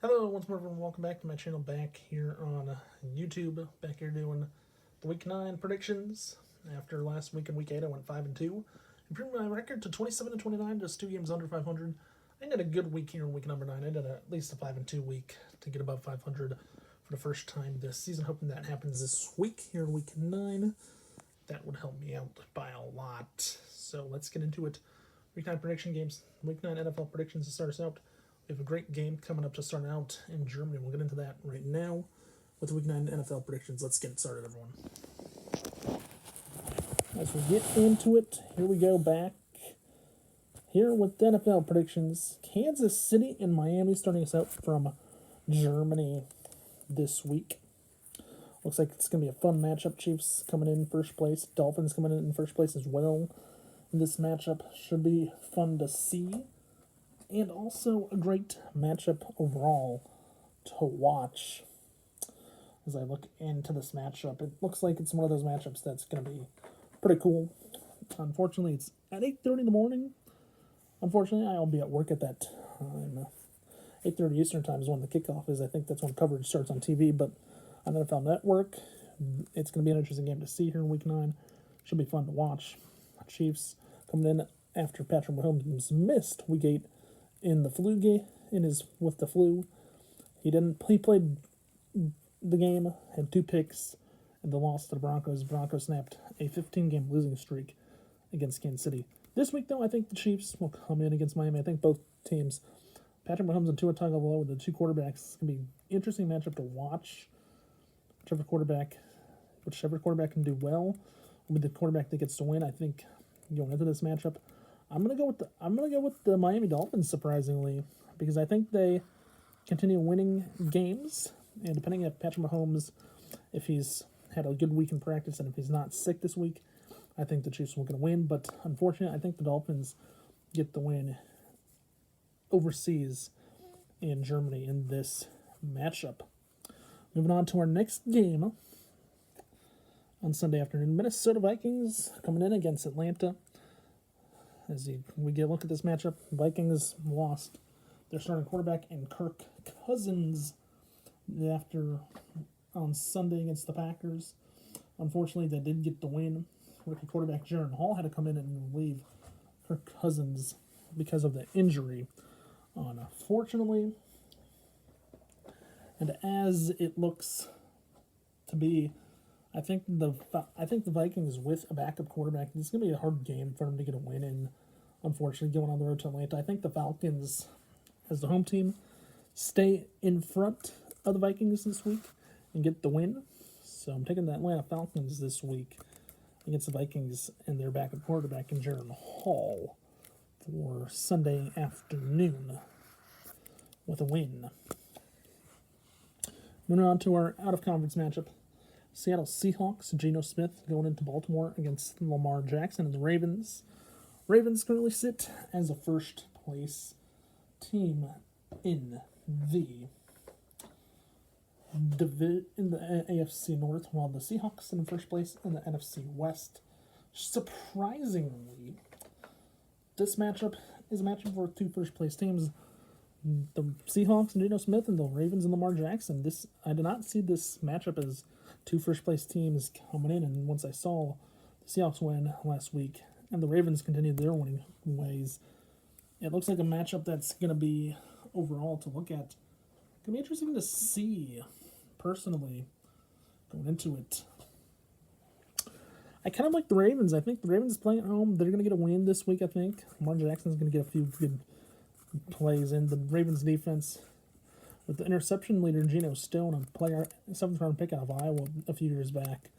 Hello, once more, everyone. Welcome back to my channel. Back here on YouTube. Back here doing the Week 9 predictions. After last week in Week 8, I went 5-2. Improved my record to 27-29, just 2 games under 500. I did a good week here in week number 9. I did at least a 5-2 week to get above 500 for the first time this season. Hoping that happens this week here in Week 9. That would help me out by a lot. So let's get into it. Week 9 prediction games. Week 9 NFL predictions to start us out. We have a great game coming up to start out in Germany. We'll get into that right now with Week 9 NFL predictions. Let's get started, everyone. As we get into it, here we go back. Here with the NFL predictions, Kansas City and Miami starting us out from Germany this week. Looks like it's going to be a fun matchup. Chiefs coming in first place. Dolphins coming in first place as well. This matchup should be fun to see. And also a great matchup overall to watch. As I look into this matchup, it looks like it's one of those matchups that's going to be pretty cool. Unfortunately, it's at 8:30 in the morning. Unfortunately, I'll be at work at that time. 8:30 Eastern time is when the kickoff is. I think that's when coverage starts on TV, but on NFL Network, it's going to be an interesting game to see here in Week 9. Should be fun to watch. Chiefs coming in after Patrick Mahomes missed Week 8 in the flu game, with the flu. He played the game, had 2 picks, and the loss to the Broncos. Broncos snapped a 15-game losing streak against Kansas City. This week, though, I think the Chiefs will come in against Miami. I think both teams, Patrick Mahomes and Tua Tagovailoa, the 2 quarterbacks, it's going to be an interesting matchup to watch. Whichever quarterback can do well will be the quarterback that gets to win. I think going into this matchup, I'm gonna go with the Miami Dolphins, surprisingly, because I think they continue winning games, and depending on Patrick Mahomes, if he's had a good week in practice and if he's not sick this week, I think the Chiefs are going to win. But unfortunately, I think the Dolphins get the win overseas in Germany in this matchup. Moving on to our next game on Sunday afternoon, Minnesota Vikings coming in against Atlanta. We get a look at this matchup, Vikings lost their starting quarterback in Kirk Cousins on Sunday against the Packers. Unfortunately, they did get the win. Rookie quarterback Jaren Hall had to come in and relieve Kirk Cousins because of the injury. Unfortunately, and as it looks to be, I think the Vikings with a backup quarterback, it's going to be a hard game for them to get a win in. Unfortunately, going on the road to Atlanta, I think the Falcons, as the home team, stay in front of the Vikings this week and get the win. So I'm taking the Atlanta Falcons this week against the Vikings and their backup quarterback in Jaren Hall for Sunday afternoon with a win. Moving on to our out-of-conference matchup. Seattle Seahawks, Geno Smith going into Baltimore against Lamar Jackson and the Ravens. Ravens currently sit as a first-place team in the AFC North, while the Seahawks in first place in the NFC West. Surprisingly, this matchup is a matchup for 2 first-place teams. The Seahawks and Geno Smith and the Ravens and Lamar Jackson. I did not see this matchup as 2 first-place teams coming in, and once I saw the Seahawks win last week and the Ravens continued their winning ways, it looks like a matchup that's going to be, overall, to look at. It's going to be interesting to see, personally, going into it. I kind of like the Ravens. I think the Ravens playing at home. They're going to get a win this week, I think. Lamar Jackson's going to get a few good plays in. The Ravens defense, with the interception leader Geno Stone, a 7th-round pick out of Iowa a few years back,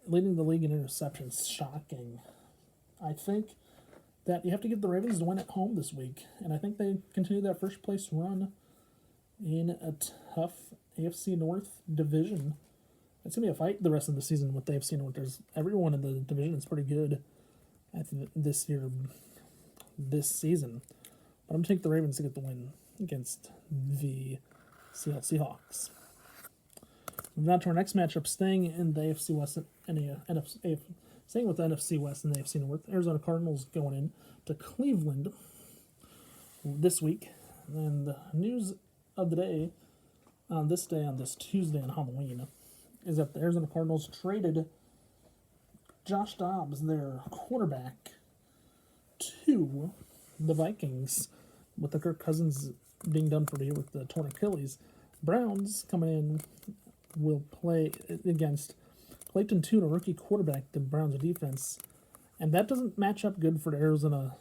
leading the league in interceptions. Shocking. I think that you have to give the Ravens the win at home this week, and I think they continue that first-place run in a tough AFC North division. It's going to be a fight the rest of the season with the AFC North. Everyone in the division is pretty good this season. But I'm going to take the Ravens to get the win against the Seattle Seahawks. Moving on to our next matchup, staying in the AFC West staying with the NFC West and the AFC North. Arizona Cardinals going in to Cleveland this week. And the news of the day, on this Tuesday on Halloween, is that the Arizona Cardinals traded Josh Dobbs, their quarterback, to the Vikings, with the Kirk Cousins being done for the year with the torn Achilles. Browns coming in will play against Clayton Tune, a rookie quarterback, the Browns defense, and that doesn't match up good for Arizona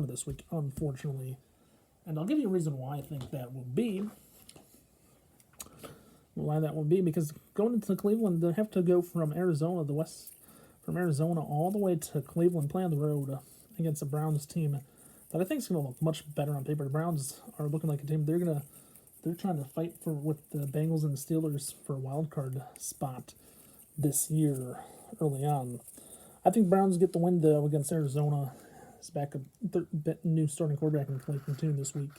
this week, unfortunately. And I'll give you a reason why I think that will be. Why that will be, because going into Cleveland, they have to go from Arizona all the way to Cleveland, play on the road against a Browns team that I think is going to look much better on paper. The Browns are looking like a team they're trying to fight with the Bengals and the Steelers for a wild card spot this year early on. I think Browns get the win though against Arizona. It's back a new starting quarterback in Clayton Tune this week.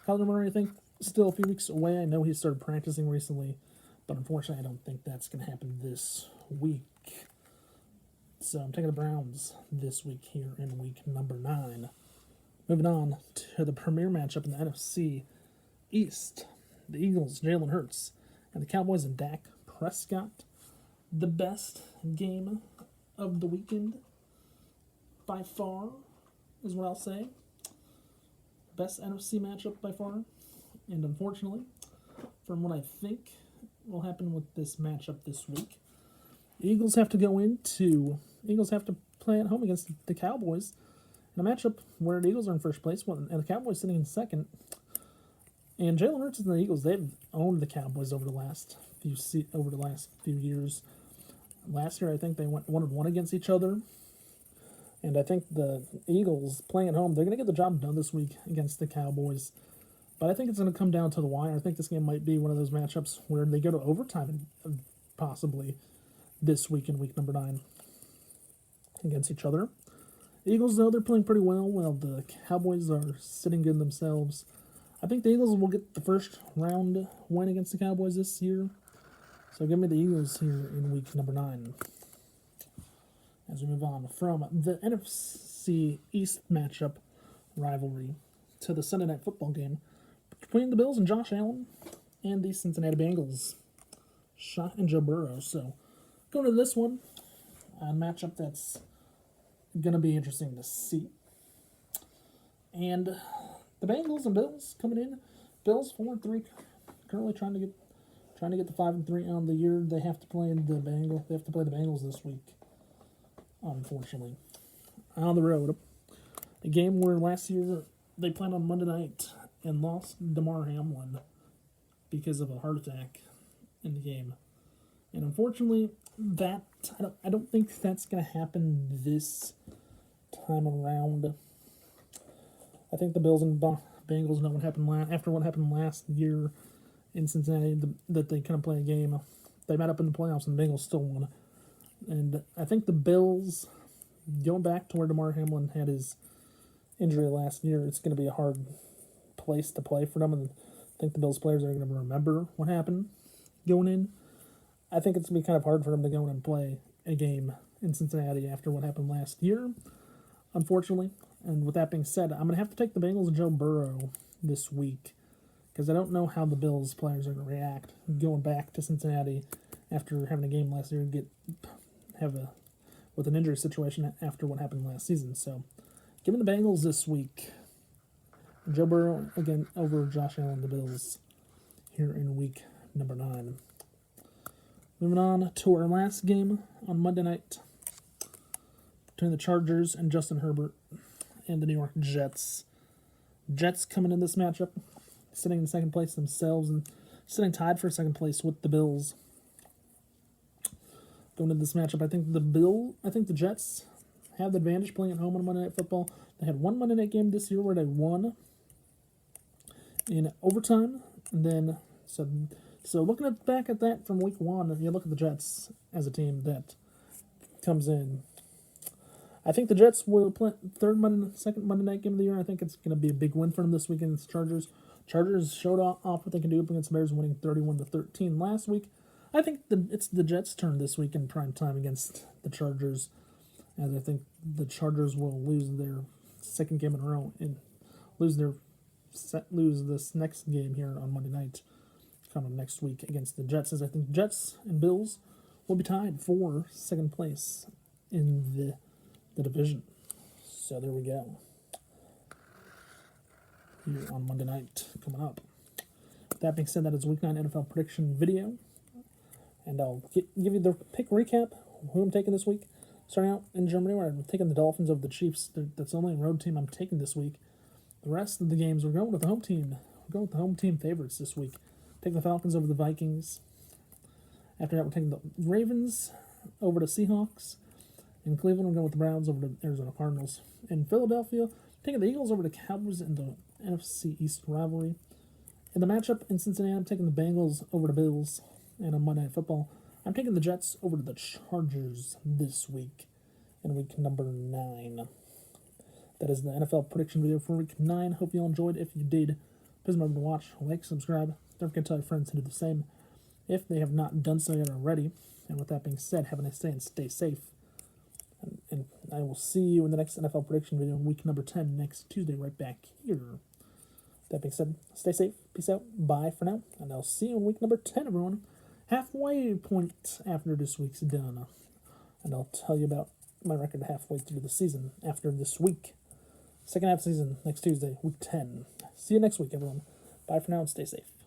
Kyler Murray, I think, still a few weeks away. I know he started practicing recently, but unfortunately, I don't think that's going to happen this week. So I'm taking the Browns this week here in week number 9. Moving on to the premier matchup in the NFC East. The Eagles, Jalen Hurts, and the Cowboys and Dak Prescott. The best game of the weekend by far is what I'll say. Best NFC matchup by far. And unfortunately, from what I think will happen with this matchup this week, the Eagles have to play at home against the Cowboys in a matchup where the Eagles are in first place and the Cowboys sitting in second. And Jalen Hurts and the Eagles, they've owned the Cowboys over the last few years. Last year, I think they went 1-1 against each other. And I think the Eagles, playing at home, they're going to get the job done this week against the Cowboys. But I think it's going to come down to the wire. I think this game might be one of those matchups where they go to overtime possibly this week in week number 9 against each other. The Eagles, though, they're playing pretty well, while the Cowboys are sitting good themselves. I think the Eagles will get the first round win against the Cowboys this year. So give me the Eagles here in week number 9. As we move on from the NFC East matchup rivalry to the Sunday Night Football game between the Bills and Josh Allen and the Cincinnati Bengals, Shot and Joe Burrow. So going to this one, a matchup that's going to be interesting to see. And the Bengals and Bills coming in. Bills 4-3, currently trying to get the 5-3 on the year. They have to play the Bengals this week, unfortunately, on the road. A game where last year they played on Monday night and lost Damar Hamlin because of a heart attack in the game. And unfortunately, I don't think that's going to happen this time around. I think the Bills and Bengals know what happened after what happened last year in Cincinnati, that they couldn't play a game. They met up in the playoffs and the Bengals still won. And I think the Bills, going back to where Damar Hamlin had his injury last year, it's going to be a hard place to play for them. And I think the Bills players are going to remember what happened going in. I think it's going to be kind of hard for them to go in and play a game in Cincinnati after what happened last year, unfortunately. And with that being said, I'm going to have to take the Bengals and Joe Burrow this week because I don't know how the Bills players are going to react going back to Cincinnati after having a game last year and with an injury situation after what happened last season. So give me the Bengals this week. Joe Burrow again over Josh Allen, the Bills, here in week number 9. Moving on to our last game on Monday night between the Chargers and Justin Herbert and the New York Jets. Jets coming in this matchup, sitting in second place themselves and sitting tied for second place with the Bills. Going into this matchup, I think the Jets have the advantage playing at home on Monday Night Football. They had one Monday night game this year where they won in overtime, and then so looking back at that from week 1, you look at the Jets as a team that comes in. I think the Jets will play second Monday night game of the year. I think it's going to be a big win for them this week against the Chargers. Chargers showed off what they can do up against the Bears, winning 31-13 last week. I think it's the Jets' turn this week in prime time against the Chargers, and I think the Chargers will lose their second game in a row and lose their lose this next game here on Monday night, coming next week against the Jets, as I think Jets and Bills will be tied for second place in the division. So there we go. Here on Monday night coming up. That being said, that is Week 9 NFL prediction video. And I'll give you the pick recap, who I'm taking this week. Starting out in Germany, where I'm taking the Dolphins over the Chiefs. That's the only road team I'm taking this week. The rest of the games, we're going with the home team. We're going with the home team favorites this week. Taking the Falcons over the Vikings. After that, we're taking the Ravens over the Seahawks. In Cleveland, we're going with the Browns over the Arizona Cardinals. In Philadelphia, taking the Eagles over the Cowboys in the NFC East rivalry. In the matchup in Cincinnati, I'm taking the Bengals over the Bills. And on Monday Night Football, I'm taking the Jets over to the Chargers this week in week number 9. That is the NFL prediction video for week 9. Hope you all enjoyed. If you did, please remember to watch, like, subscribe. Don't forget to tell your friends to do the same if they have not done so yet already. And with that being said, have a nice day and stay safe. And I will see you in the next NFL prediction video in week number 10 next Tuesday right back here. That being said, stay safe. Peace out. Bye for now. And I'll see you in week number 10, everyone. Halfway point after this week's done. And I'll tell you about my record halfway through the season after this week. Second half season next Tuesday, week 10. See you next week, everyone. Bye for now and stay safe.